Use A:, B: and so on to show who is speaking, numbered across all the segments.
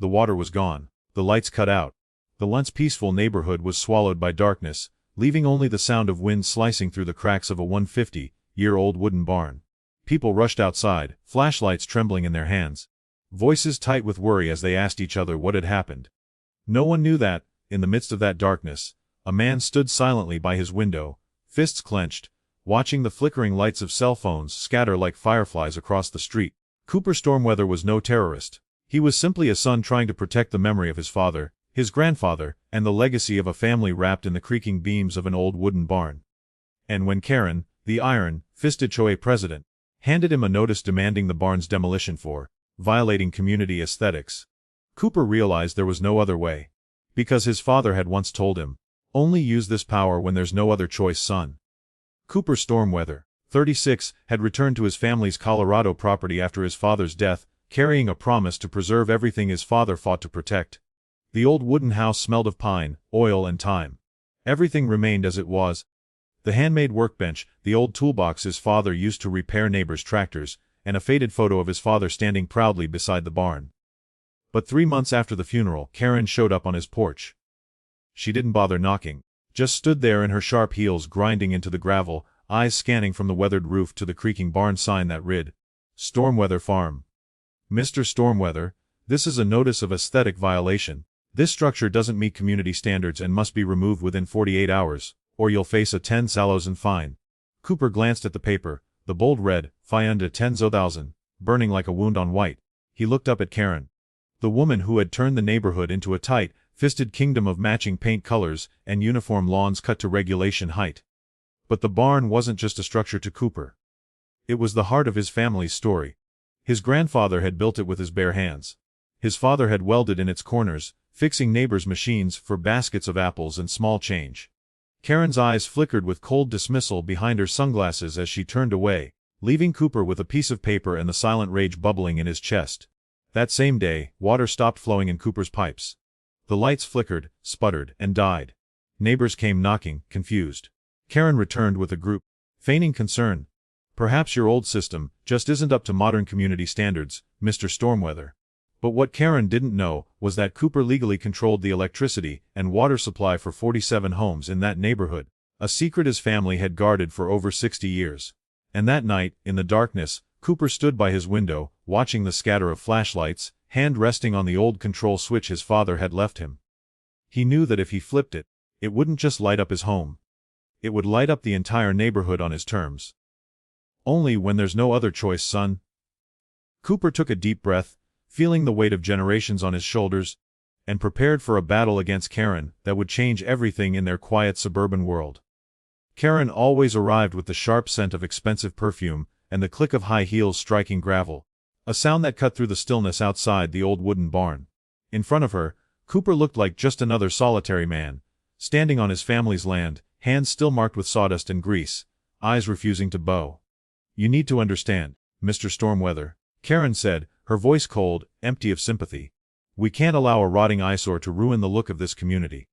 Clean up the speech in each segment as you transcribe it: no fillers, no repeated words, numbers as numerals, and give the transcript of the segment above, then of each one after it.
A: The water was gone. The lights cut out. The once peaceful neighborhood was swallowed by darkness, leaving only the sound of wind slicing through the cracks of a 150-year-old wooden barn. People rushed outside, flashlights trembling in their hands, voices tight with worry as they asked each other what had happened. No one knew that, in the midst of that darkness, a man stood silently by his window, fists clenched, watching the flickering lights of cell phones scatter like fireflies across the street. Cooper Stormweather was no terrorist. He was simply a son trying to protect the memory of his father, his grandfather, and the legacy of a family wrapped in the creaking beams of an old wooden barn. And when Karen, the iron-fisted HOA president, handed him a notice demanding the barn's demolition for violating community aesthetics, Cooper realized there was no other way. Because his father had once told him, "Only use this power when there's no other choice, son." Cooper Stormweather, 36, had returned to his family's Colorado property after his father's death, carrying a promise to preserve everything his father fought to protect. The old wooden house smelled of pine, oil, and time. Everything remained as it was. The handmade workbench, the old toolbox his father used to repair neighbors' tractors, and a faded photo of his father standing proudly beside the barn. But 3 months after the funeral, Karen showed up on his porch. She didn't bother knocking, just stood there in her sharp heels grinding into the gravel, eyes scanning from the weathered roof to the creaking barn sign that read, "Stormweather Farm." "Mr. Stormweather, this is a notice of aesthetic violation. This structure doesn't meet community standards and must be removed within 48 hours, or you'll face a 10,000 fine." Cooper glanced at the paper, the bold red, "Fine to 10,000, burning like a wound on white." He looked up at Karen, the woman who had turned the neighborhood into a tight-fisted kingdom of matching paint colors and uniform lawns cut to regulation height. But the barn wasn't just a structure to Cooper. It was the heart of his family's story. His grandfather had built it with his bare hands. His father had welded in its corners, fixing neighbors' machines for baskets of apples and small change. Karen's eyes flickered with cold dismissal behind her sunglasses as she turned away, leaving Cooper with a piece of paper and the silent rage bubbling in his chest. That same day, water stopped flowing in Cooper's pipes. The lights flickered, sputtered, and died. Neighbors came knocking, confused. Karen returned with a group, feigning concern. "Perhaps your old system just isn't up to modern community standards, Mr. Stormweather." But what Karen didn't know was that Cooper legally controlled the electricity and water supply for 47 homes in that neighborhood, a secret his family had guarded for over 60 years. And that night, in the darkness, Cooper stood by his window, watching the scatter of flashlights, hand resting on the old control switch his father had left him. He knew that if he flipped it, it wouldn't just light up his home. It would light up the entire neighborhood on his terms. "Only when there's no other choice, son." Cooper took a deep breath, feeling the weight of generations on his shoulders, and prepared for a battle against Karen that would change everything in their quiet suburban world. Karen always arrived with the sharp scent of expensive perfume and the click of high heels striking gravel, a sound that cut through the stillness outside the old wooden barn. In front of her, Cooper looked like just another solitary man, standing on his family's land, hands still marked with sawdust and grease, eyes refusing to bow. "You need to understand, Mr. Stormweather," Karen said, her voice cold, empty of sympathy. "We can't allow a rotting eyesore to ruin the look of this community."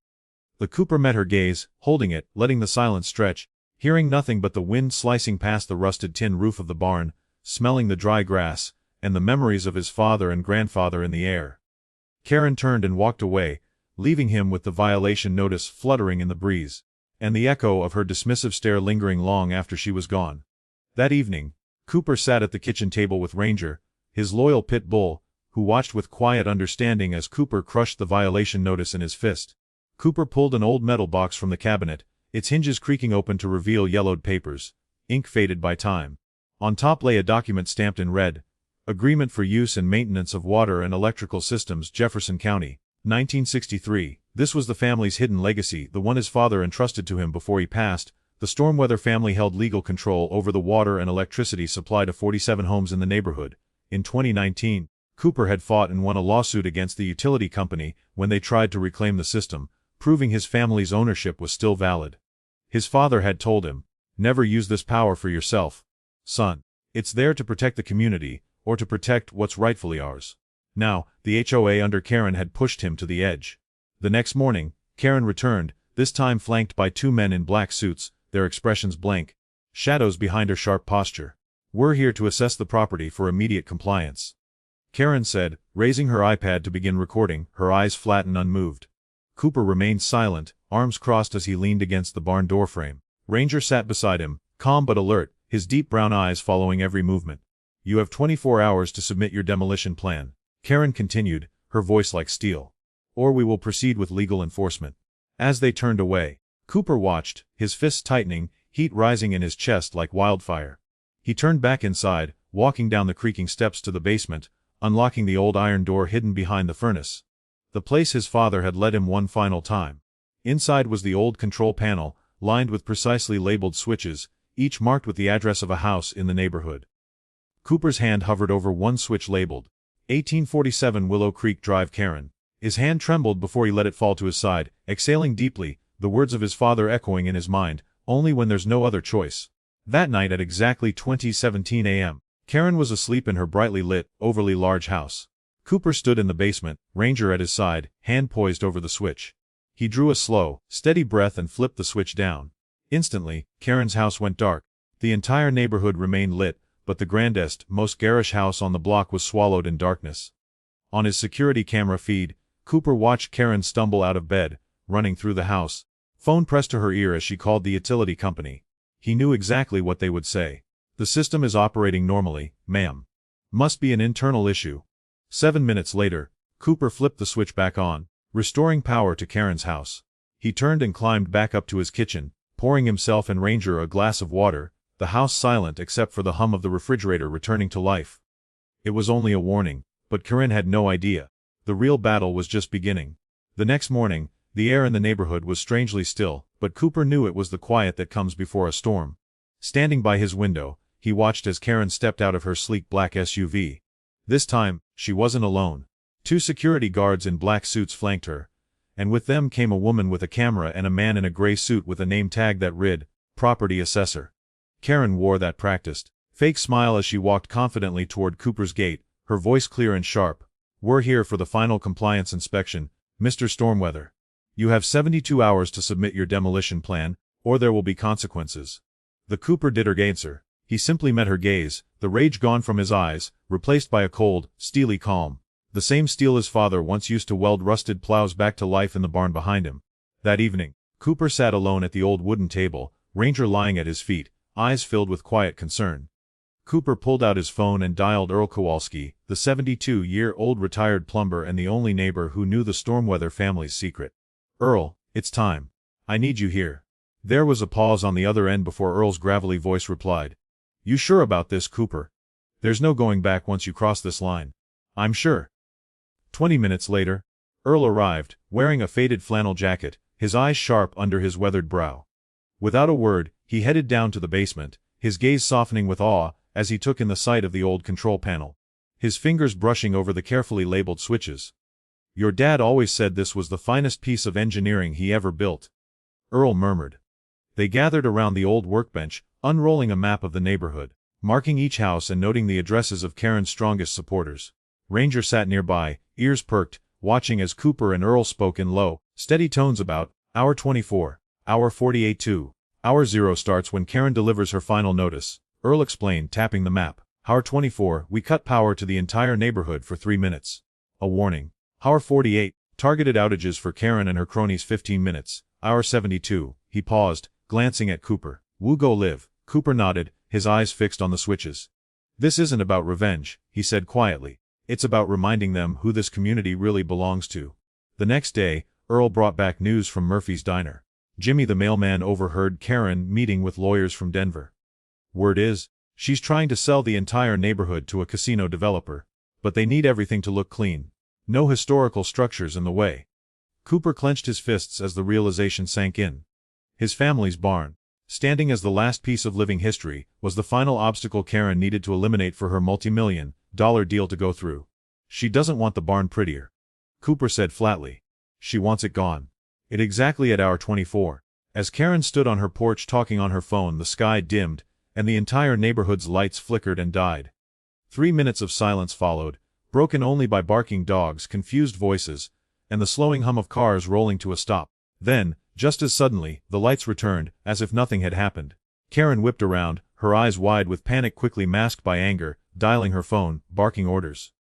A: The Cooper met her gaze, holding it, letting the silence stretch, hearing nothing but the wind slicing past the rusted tin roof of the barn, smelling the dry grass, and the memories of his father and grandfather in the air. Karen turned and walked away, leaving him with the violation notice fluttering in the breeze, and the echo of her dismissive stare lingering long after she was gone. That evening, Cooper sat at the kitchen table with Ranger, his loyal pit bull, who watched with quiet understanding as Cooper crushed the violation notice in his fist. Cooper pulled an old metal box from the cabinet, its hinges creaking open to reveal yellowed papers, ink faded by time. On top lay a document stamped in red, "Agreement for Use and Maintenance of Water and Electrical Systems, Jefferson County, 1963. This was the family's hidden legacy, the one his father entrusted to him before he passed. The Stormweather family held legal control over the water and electricity supply to 47 homes in the neighborhood. In 2019, Cooper had fought and won a lawsuit against the utility company when they tried to reclaim the system, proving his family's ownership was still valid. His father had told him, "Never use this power for yourself, son. It's there to protect the community, or to protect what's rightfully ours." Now, the HOA under Karen had pushed him to the edge. The next morning, Karen returned, this time flanked by 2 men in black suits, their expressions blank, shadows behind her sharp posture. "We're here to assess the property for immediate compliance." Karen said, raising her iPad to begin recording, her eyes flat and unmoved. Cooper remained silent, arms crossed as he leaned against the barn doorframe. Ranger sat beside him, calm but alert, his deep brown eyes following every movement. You have 24 hours to submit your demolition plan, Karen continued, her voice like steel. Or we will proceed with legal enforcement. As they turned away, Cooper watched, his fists tightening, heat rising in his chest like wildfire. He turned back inside, walking down the creaking steps to the basement, unlocking the old iron door hidden behind the furnace. The place his father had led him one final time. Inside was the old control panel, lined with precisely labeled switches, each marked with the address of a house in the neighborhood. Cooper's hand hovered over one switch labeled 1847 Willow Creek Drive, Karen. His hand trembled before he let it fall to his side, exhaling deeply, the words of his father echoing in his mind, only when there's no other choice. That night at exactly 20:17 a.m., Karen was asleep in her brightly lit, overly large house. Cooper stood in the basement, Ranger at his side, hand poised over the switch. He drew a slow, steady breath and flipped the switch down. Instantly, Karen's house went dark. The entire neighborhood remained lit, but the grandest, most garish house on the block was swallowed in darkness. On his security camera feed, Cooper watched Karen stumble out of bed, running through the house. Phone pressed to her ear as she called the utility company. He knew exactly what they would say. The system is operating normally, ma'am. Must be an internal issue. 7 minutes later, Cooper flipped the switch back on, restoring power to Karen's house. He turned and climbed back up to his kitchen, pouring himself and Ranger a glass of water, the house silent except for the hum of the refrigerator returning to life. It was only a warning, but Karen had no idea. The real battle was just beginning. The next morning, the air in the neighborhood was strangely still, but Cooper knew it was the quiet that comes before a storm. Standing by his window, he watched as Karen stepped out of her sleek black SUV. This time, she wasn't alone. 2 security guards in black suits flanked her, and with them came a woman with a camera and a man in a gray suit with a name tag that read, Property Assessor. Karen wore that practiced, fake smile as she walked confidently toward Cooper's gate, her voice clear and sharp. We're here for the final compliance inspection, Mr. Stormweather. You have 72 hours to submit your demolition plan, or there will be consequences. The Cooper didn't answer. He simply met her gaze, the rage gone from his eyes, replaced by a cold, steely calm. The same steel his father once used to weld rusted plows back to life in the barn behind him. That evening, Cooper sat alone at the old wooden table, Ranger lying at his feet, eyes filled with quiet concern. Cooper pulled out his phone and dialed Earl Kowalski, the 72-year-old retired plumber and the only neighbor who knew the Stormweather family's secret. Earl, it's time. I need you here. There was a pause on the other end before Earl's gravelly voice replied. You sure about this, Cooper? There's no going back once you cross this line. I'm sure. 20 minutes later, Earl arrived, wearing a faded flannel jacket, his eyes sharp under his weathered brow. Without a word, he headed down to the basement, his gaze softening with awe as he took in the sight of the old control panel. His fingers brushing over the carefully labeled switches. Your dad always said this was the finest piece of engineering he ever built. Earl murmured. They gathered around the old workbench, unrolling a map of the neighborhood, marking each house and noting the addresses of Karen's strongest supporters. Ranger sat nearby, ears perked, watching as Cooper and Earl spoke in low, steady tones about, Hour 24, Hour 48-2. Hour 0 starts when Karen delivers her final notice, Earl explained, tapping the map. Hour 24, we cut power to the entire neighborhood for 3 minutes. A warning. Hour 48, targeted outages for Karen and her cronies 15 minutes. Hour 72, he paused, glancing at Cooper. Woo go live. Cooper nodded, his eyes fixed on the switches. This isn't about revenge, he said quietly. It's about reminding them who this community really belongs to. The next day, Earl brought back news from Murphy's Diner. Jimmy the mailman overheard Karen meeting with lawyers from Denver. Word is, she's trying to sell the entire neighborhood to a casino developer. But they need everything to look clean. No historical structures in the way. Cooper clenched his fists as the realization sank in. His family's barn, standing as the last piece of living history, was the final obstacle Karen needed to eliminate for her multi-million-dollar deal to go through. She doesn't want the barn prettier, Cooper said flatly. She wants it gone. It exactly at hour 24. As Karen stood on her porch talking on her phone, the sky dimmed, and the entire neighborhood's lights flickered and died. 3 minutes of silence followed, broken only by barking dogs, confused voices, and the slowing hum of cars rolling to a stop. Then, just as suddenly, the lights returned, as if nothing had happened. Karen whipped around, her eyes wide with panic quickly masked by anger, dialing her phone, barking orders.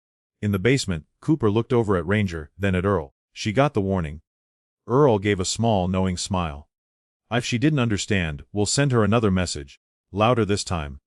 A: In the basement, Cooper looked over at Ranger, then at Earl. She got the warning. Earl gave a small, knowing smile. If she didn't understand, we'll send her another message. Louder this time.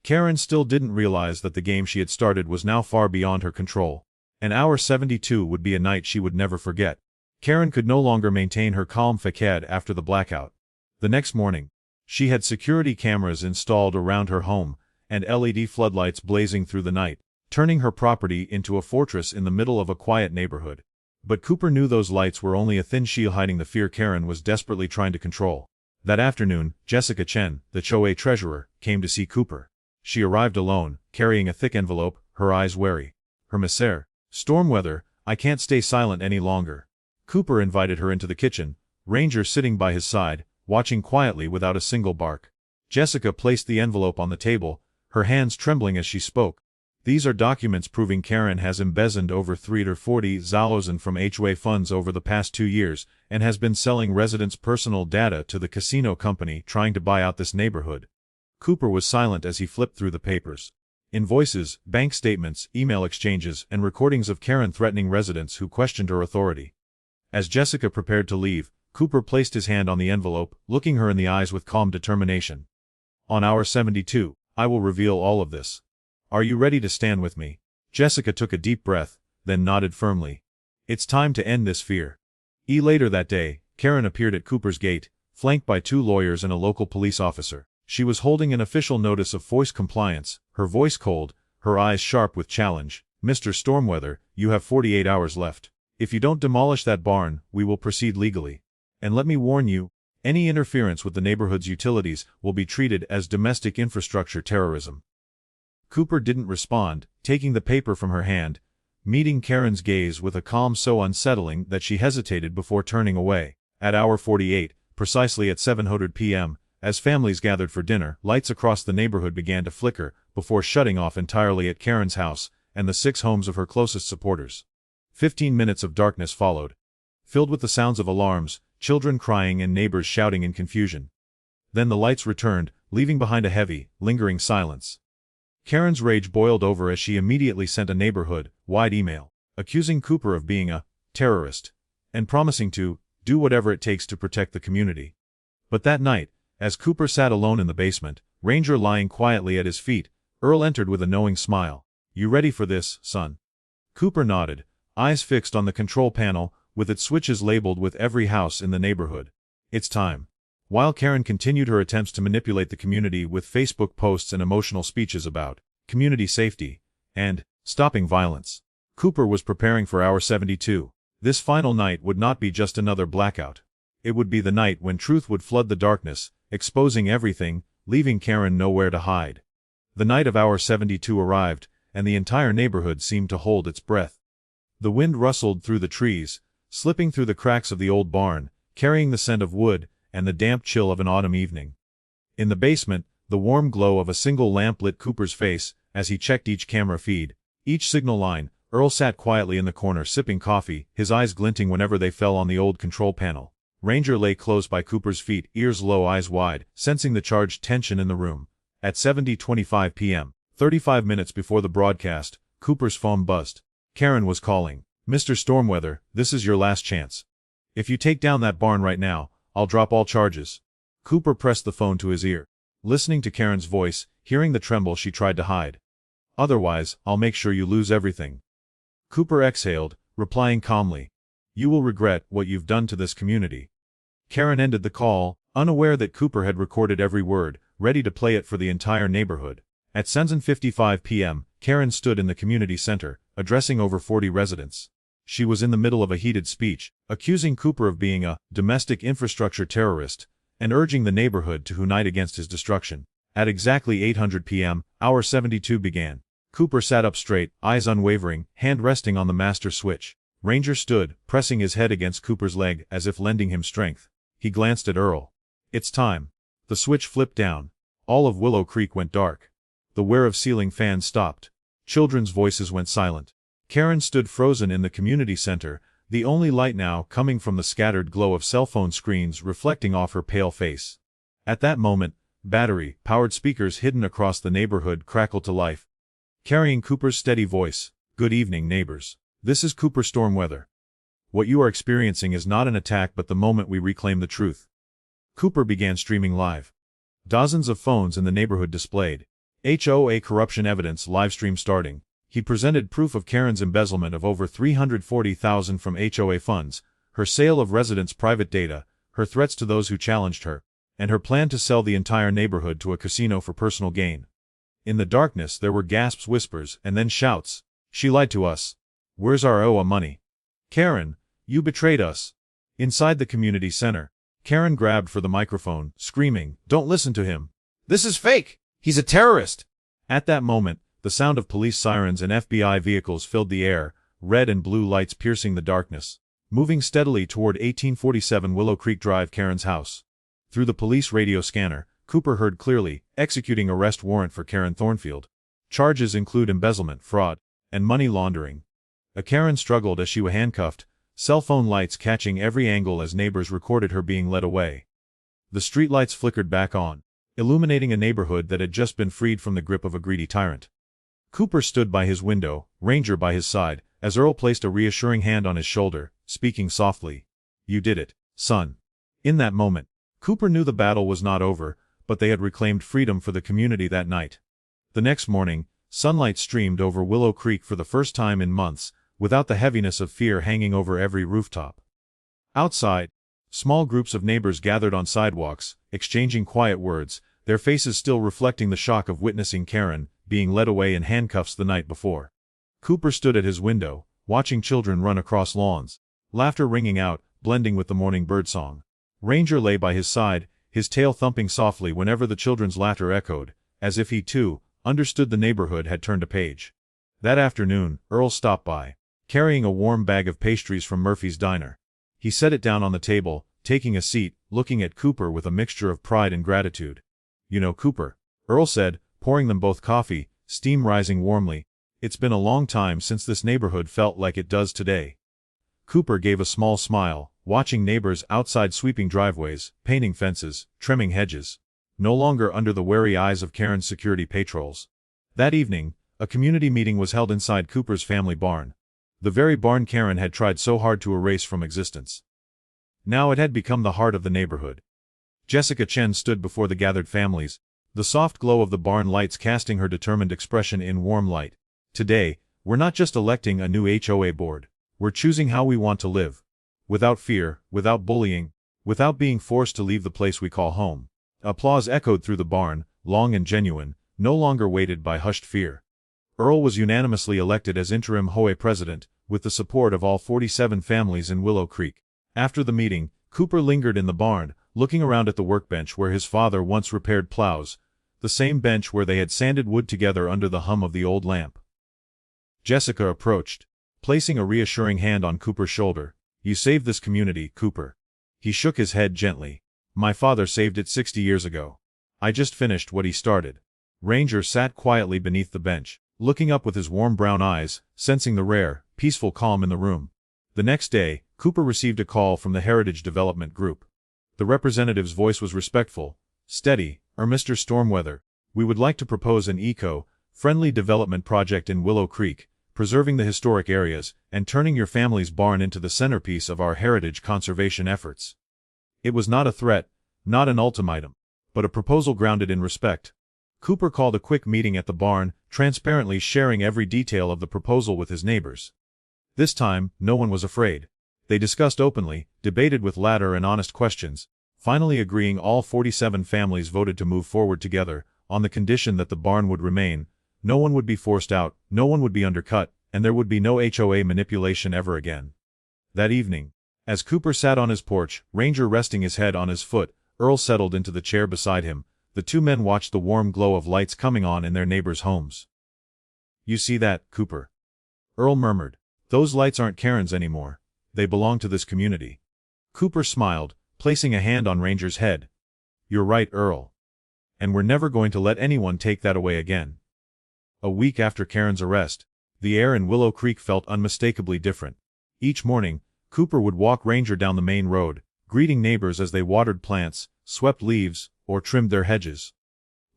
A: Karen still didn't realize that the game she had started was now far beyond her control. An hour 72 would be a night she would never forget. Karen could no longer maintain her calm facade after the blackout. The next morning, she had security cameras installed around her home, and LED floodlights blazing through the night, turning her property into a fortress in the middle of a quiet neighborhood. But Cooper knew those lights were only a thin shield hiding the fear Karen was desperately trying to control. That afternoon, Jessica Chen, the HOA treasurer, came to see Cooper. She arrived alone, carrying a thick envelope, her eyes wary. Her Mr. Stormweather, I can't stay silent any longer. Cooper invited her into the kitchen, Ranger sitting by his side, watching quietly without a single bark. Jessica placed the envelope on the table, her hands trembling as she spoke. These are documents proving Karen has embezzled over 340,000 from HOA funds over the past 2 years and has been selling residents' personal data to the casino company trying to buy out this neighborhood. Cooper was silent as he flipped through the papers. Invoices, bank statements, email exchanges, and recordings of Karen threatening residents who questioned her authority. As Jessica prepared to leave, Cooper placed his hand on the envelope, looking her in the eyes with calm determination. On hour 72, I will reveal all of this. Are you ready to stand with me? Jessica took a deep breath, then nodded firmly. It's time to end this fear. Later that day, Karen appeared at Cooper's gate, flanked by 2 lawyers and a local police officer. She was holding an official notice of voice compliance, her voice cold, her eyes sharp with challenge. Mr. Stormweather, you have 48 hours left. If you don't demolish that barn, we will proceed legally. And let me warn you, any interference with the neighborhood's utilities will be treated as domestic infrastructure terrorism. Cooper didn't respond, taking the paper from her hand, meeting Karen's gaze with a calm so unsettling that she hesitated before turning away. At hour 48, precisely at 7:00 p.m., as families gathered for dinner, lights across the neighborhood began to flicker, before shutting off entirely at Karen's house and the 6 homes of her closest supporters. 15 minutes of darkness followed, filled with the sounds of alarms, children crying and neighbors shouting in confusion. Then the lights returned, leaving behind a heavy, lingering silence. Karen's rage boiled over as she immediately sent a neighborhood-wide email, accusing Cooper of being a terrorist, and promising to do whatever it takes to protect the community. But that night, as Cooper sat alone in the basement, Ranger lying quietly at his feet, Earl entered with a knowing smile. You ready for this, son? Cooper nodded, eyes fixed on the control panel, with its switches labeled with every house in the neighborhood. It's time. While Karen continued her attempts to manipulate the community with Facebook posts and emotional speeches about community safety and stopping violence, Cooper was preparing for hour 72. This final night would not be just another blackout. It would be the night when truth would flood the darkness, exposing everything, leaving Karen nowhere to hide. The night of hour 72 arrived, and the entire neighborhood seemed to hold its breath. The wind rustled through the trees, slipping through the cracks of the old barn, carrying the scent of wood and the damp chill of an autumn evening. In the basement, the warm glow of a single lamp lit Cooper's face as he checked each camera feed, each signal line. Earl sat quietly in the corner sipping coffee, his eyes glinting whenever they fell on the old control panel. Ranger lay close by Cooper's feet, ears low, eyes wide, sensing the charged tension in the room. At 7:25 p.m., 35 minutes before the broadcast, Cooper's phone buzzed. Karen was calling. Mr. Stormweather, this is your last chance. If you take down that barn right now, I'll drop all charges. Cooper pressed the phone to his ear, listening to Karen's voice, hearing the tremble she tried to hide. Otherwise, I'll make sure you lose everything. Cooper exhaled, replying calmly. You will regret what you've done to this community. Karen ended the call, unaware that Cooper had recorded every word, ready to play it for the entire neighborhood. At 7:55 p.m., Karen stood in the community center, addressing over 40 residents. She was in the middle of a heated speech, accusing Cooper of being a domestic infrastructure terrorist, and urging the neighborhood to unite against his destruction. At exactly 8:00 p.m., hour 72 began. Cooper sat up straight, eyes unwavering, hand resting on the master switch. Ranger stood, pressing his head against Cooper's leg as if lending him strength. He glanced at Earl. It's time. The switch flipped down. All of Willow Creek went dark. The whir of ceiling fans stopped. Children's voices went silent. Karen stood frozen in the community center, the only light now coming from the scattered glow of cell phone screens reflecting off her pale face. At that moment, battery-powered speakers hidden across the neighborhood crackled to life, carrying Cooper's steady voice. Good evening, neighbors. This is Cooper Stormweather. What you are experiencing is not an attack but the moment we reclaim the truth. Cooper began streaming live. Dozens of phones in the neighborhood displayed HOA corruption evidence livestream starting. He presented proof of Karen's embezzlement of over $340,000 from HOA funds, her sale of residents' private data, her threats to those who challenged her, and her plan to sell the entire neighborhood to a casino for personal gain. In the darkness there were gasps, whispers, and then shouts. She lied to us. Where's our HOA money? Karen, you betrayed us. Inside the community center, Karen grabbed for the microphone, screaming, "Don't listen to him. This is fake. He's a terrorist." At that moment, the sound of police sirens and FBI vehicles filled the air, red and blue lights piercing the darkness. Moving steadily toward 1847 Willow Creek Drive, Karen's house. Through the police radio scanner, Cooper heard clearly, "Executing arrest warrant for Karen Thornfield. Charges include embezzlement, fraud, and money laundering." Karen struggled as she was handcuffed, cell phone lights catching every angle as neighbors recorded her being led away. The streetlights flickered back on, illuminating a neighborhood that had just been freed from the grip of a greedy tyrant. Cooper stood by his window, Ranger by his side, as Earl placed a reassuring hand on his shoulder, speaking softly. "You did it, son." In that moment, Cooper knew the battle was not over, but they had reclaimed freedom for the community that night. The next morning, sunlight streamed over Willow Creek for the first time in months, without the heaviness of fear hanging over every rooftop. Outside, small groups of neighbors gathered on sidewalks, exchanging quiet words, their faces still reflecting the shock of witnessing Karen being led away in handcuffs the night before. Cooper stood at his window, watching children run across lawns, laughter ringing out, blending with the morning birdsong. Ranger lay by his side, his tail thumping softly whenever the children's laughter echoed, as if he too understood the neighborhood had turned a page. That afternoon, Earl stopped by, carrying a warm bag of pastries from Murphy's Diner. He set it down on the table, taking a seat, looking at Cooper with a mixture of pride and gratitude. "You know, Cooper," Earl said, pouring them both coffee, steam rising warmly, "it's been a long time since this neighborhood felt like it does today." Cooper gave a small smile, watching neighbors outside sweeping driveways, painting fences, trimming hedges, no longer under the wary eyes of Karen's security patrols. That evening, a community meeting was held inside Cooper's family barn. The very barn Karen had tried so hard to erase from existence. Now it had become the heart of the neighborhood. Jessica Chen stood before the gathered families, the soft glow of the barn lights casting her determined expression in warm light. "Today, we're not just electing a new HOA board. We're choosing how we want to live. Without fear, without bullying, without being forced to leave the place we call home." Applause echoed through the barn, long and genuine, no longer weighted by hushed fear. Earl was unanimously elected as interim HOA president, with the support of all 47 families in Willow Creek. After the meeting, Cooper lingered in the barn, looking around at the workbench where his father once repaired plows, the same bench where they had sanded wood together under the hum of the old lamp. Jessica approached, placing a reassuring hand on Cooper's shoulder. "You saved this community, Cooper." He shook his head gently. "My father saved it 60 years ago. I just finished what he started." Ranger sat quietly beneath the bench, looking up with his warm brown eyes, sensing the rare, peaceful calm in the room. The next day, Cooper received a call from the Heritage Development Group. The representative's voice was respectful. "Steady, Mr. Stormweather. We would like to propose an eco-friendly development project in Willow Creek, preserving the historic areas, and turning your family's barn into the centerpiece of our heritage conservation efforts." It was not a threat, not an ultimatum, but a proposal grounded in respect. Cooper called a quick meeting at the barn, transparently sharing every detail of the proposal with his neighbors. This time, no one was afraid. They discussed openly, debated with laughter and honest questions, finally agreeing all 47 families voted to move forward together, on the condition that the barn would remain, no one would be forced out, no one would be undercut, and there would be no HOA manipulation ever again. That evening, as Cooper sat on his porch, Ranger resting his head on his foot, Earl settled into the chair beside him. The two men watched the warm glow of lights coming on in their neighbors' homes. "You see that, Cooper?" Earl murmured. "Those lights aren't Karen's anymore. They belong to this community." Cooper smiled, placing a hand on Ranger's head. "You're right, Earl. And we're never going to let anyone take that away again." A week after Karen's arrest, the air in Willow Creek felt unmistakably different. Each morning, Cooper would walk Ranger down the main road, greeting neighbors as they watered plants, swept leaves, or trimmed their hedges.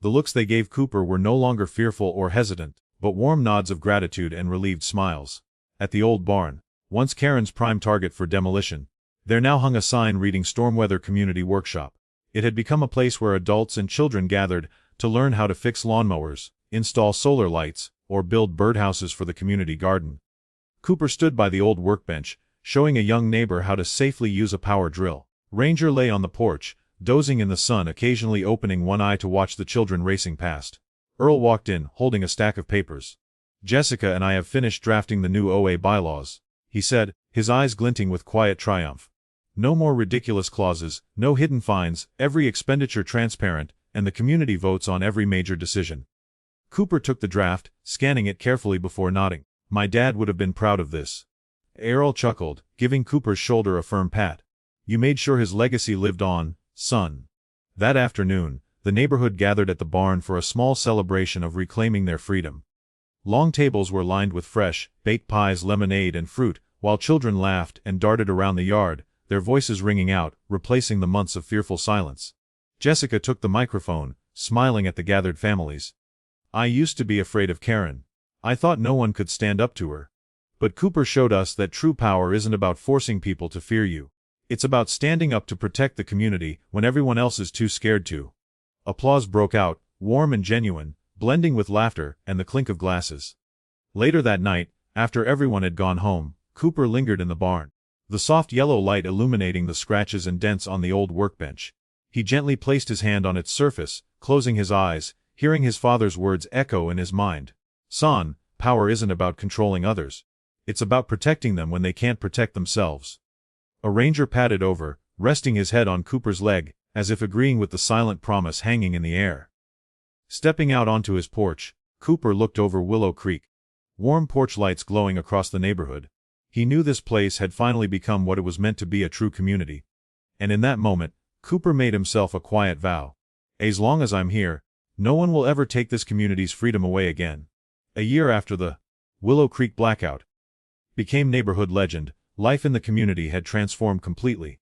A: The looks they gave Cooper were no longer fearful or hesitant. but warm nods of gratitude and relieved smiles. At the old barn, once Karen's prime target for demolition, there now hung a sign reading Stormweather Community Workshop. It had become a place where adults and children gathered to learn how to fix lawnmowers, install solar lights, or build birdhouses for the community garden. Cooper stood by the old workbench, showing a young neighbor how to safely use a power drill. Ranger lay on the porch, dozing in the sun, occasionally opening one eye to watch the children racing past. Earl walked in, holding a stack of papers. "Jessica and I have finished drafting the new OA bylaws," he said, his eyes glinting with quiet triumph. "No more ridiculous clauses, no hidden fines, every expenditure transparent, and the community votes on every major decision." Cooper took the draft, scanning it carefully before nodding. "My dad would have been proud of this." Earl chuckled, giving Cooper's shoulder a firm pat. "You made sure his legacy lived on, son." That afternoon, the neighborhood gathered at the barn for a small celebration of reclaiming their freedom. Long tables were lined with fresh, baked pies, lemonade, and fruit, while children laughed and darted around the yard, their voices ringing out, replacing the months of fearful silence. Jessica took the microphone, smiling at the gathered families. "I used to be afraid of Karen. I thought no one could stand up to her. But Cooper showed us that true power isn't about forcing people to fear you. It's about standing up to protect the community when everyone else is too scared to." Applause broke out, warm and genuine, blending with laughter and the clink of glasses. Later that night, after everyone had gone home, Cooper lingered in the barn, the soft yellow light illuminating the scratches and dents on the old workbench. He gently placed his hand on its surface, closing his eyes, hearing his father's words echo in his mind. "Son, power isn't about controlling others. It's about protecting them when they can't protect themselves." A ranger padded over, resting his head on Cooper's leg, as if agreeing with the silent promise hanging in the air. Stepping out onto his porch, Cooper looked over Willow Creek. Warm porch lights glowing across the neighborhood. He knew this place had finally become what it was meant to be, a true community. And in that moment, Cooper made himself a quiet vow. "As long as I'm here, no one will ever take this community's freedom away again." A year after the Willow Creek blackout became neighborhood legend, life in the community had transformed completely.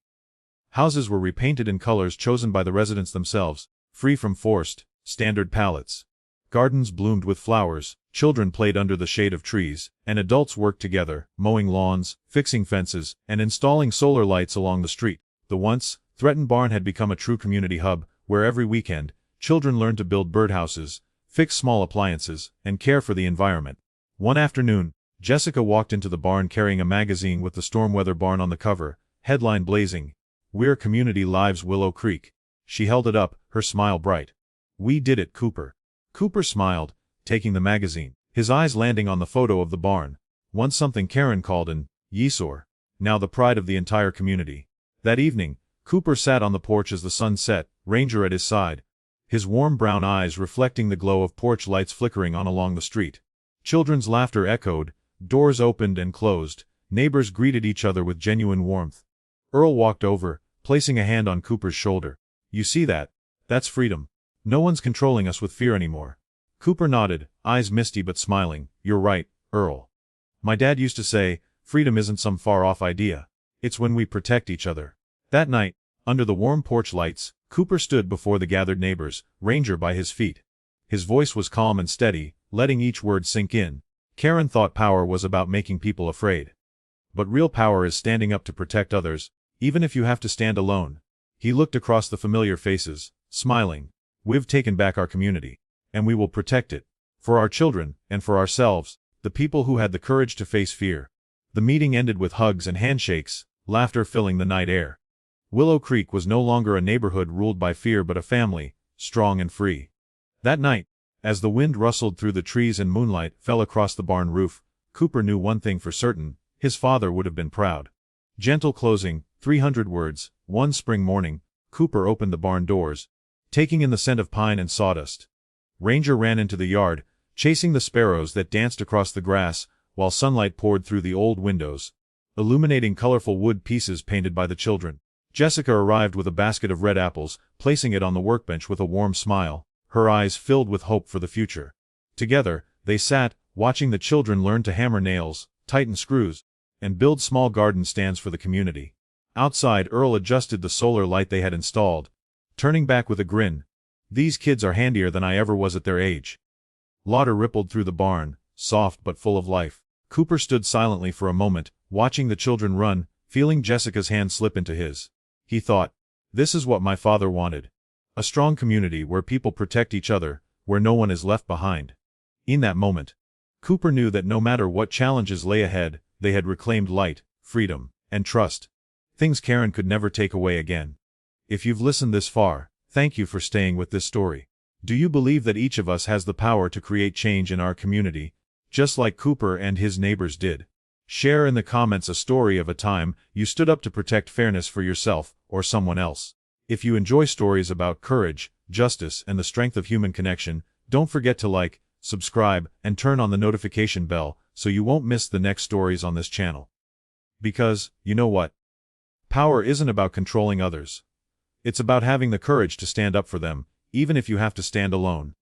A: Houses were repainted in colors chosen by the residents themselves, free from forced, standard palettes. Gardens bloomed with flowers, children played under the shade of trees, and adults worked together, mowing lawns, fixing fences, and installing solar lights along the street. The once threatened barn had become a true community hub, where every weekend, children learned to build birdhouses, fix small appliances, and care for the environment. One afternoon, Jessica walked into the barn carrying a magazine with the Stormweather Barn on the cover, headline blazing, "We're Community Lives Willow Creek." She held it up, her smile bright. "We did it, Cooper." Cooper smiled, taking the magazine, his eyes landing on the photo of the barn. Once something Karen called an eyesore, now the pride of the entire community. That evening, Cooper sat on the porch as the sun set, Ranger at his side, his warm brown eyes reflecting the glow of porch lights flickering on along the street. Children's laughter echoed, doors opened and closed, neighbors greeted each other with genuine warmth. Earl walked over, placing a hand on Cooper's shoulder. "You see that? That's freedom. No one's controlling us with fear anymore." Cooper nodded, eyes misty but smiling. "You're right, Earl. My dad used to say, freedom isn't some far-off idea. It's when we protect each other." That night, under the warm porch lights, Cooper stood before the gathered neighbors, Ranger by his feet. His voice was calm and steady, letting each word sink in. Karen thought power was about making people afraid. But real power is standing up to protect others, even if you have to stand alone. He looked across the familiar faces, smiling. "We've taken back our community. And we will protect it. For our children, and for ourselves, the people who had the courage to face fear." The meeting ended with hugs and handshakes, laughter filling the night air. Willow Creek was no longer a neighborhood ruled by fear but a family, strong and free. That night, as the wind rustled through the trees and moonlight fell across the barn roof, Cooper knew one thing for certain: his father would have been proud. Gentle closing, 300 words. One spring morning, Cooper opened the barn doors, taking in the scent of pine and sawdust. Ranger ran into the yard, chasing the sparrows that danced across the grass, while sunlight poured through the old windows, illuminating colorful wood pieces painted by the children. Jessica arrived with a basket of red apples, placing it on the workbench with a warm smile, her eyes filled with hope for the future. Together, they sat, watching the children learn to hammer nails, tighten screws, and build small garden stands for the community. Outside, Earl adjusted the solar light they had installed, turning back with a grin. "These kids are handier than I ever was at their age." Laughter rippled through the barn, soft but full of life. Cooper stood silently for a moment, watching the children run, feeling Jessica's hand slip into his. He thought, "This is what my father wanted. A strong community where people protect each other, where no one is left behind." In that moment, Cooper knew that no matter what challenges lay ahead, they had reclaimed light, freedom, and trust. Things Karen could never take away again. If you've listened this far, thank you for staying with this story. Do you believe that each of us has the power to create change in our community, just like Cooper and his neighbors did? Share in the comments a story of a time you stood up to protect fairness for yourself or someone else. If you enjoy stories about courage, justice, and the strength of human connection, don't forget to like, subscribe, and turn on the notification bell so you won't miss the next stories on this channel. Because, you know what? Power isn't about controlling others. It's about having the courage to stand up for them, even if you have to stand alone.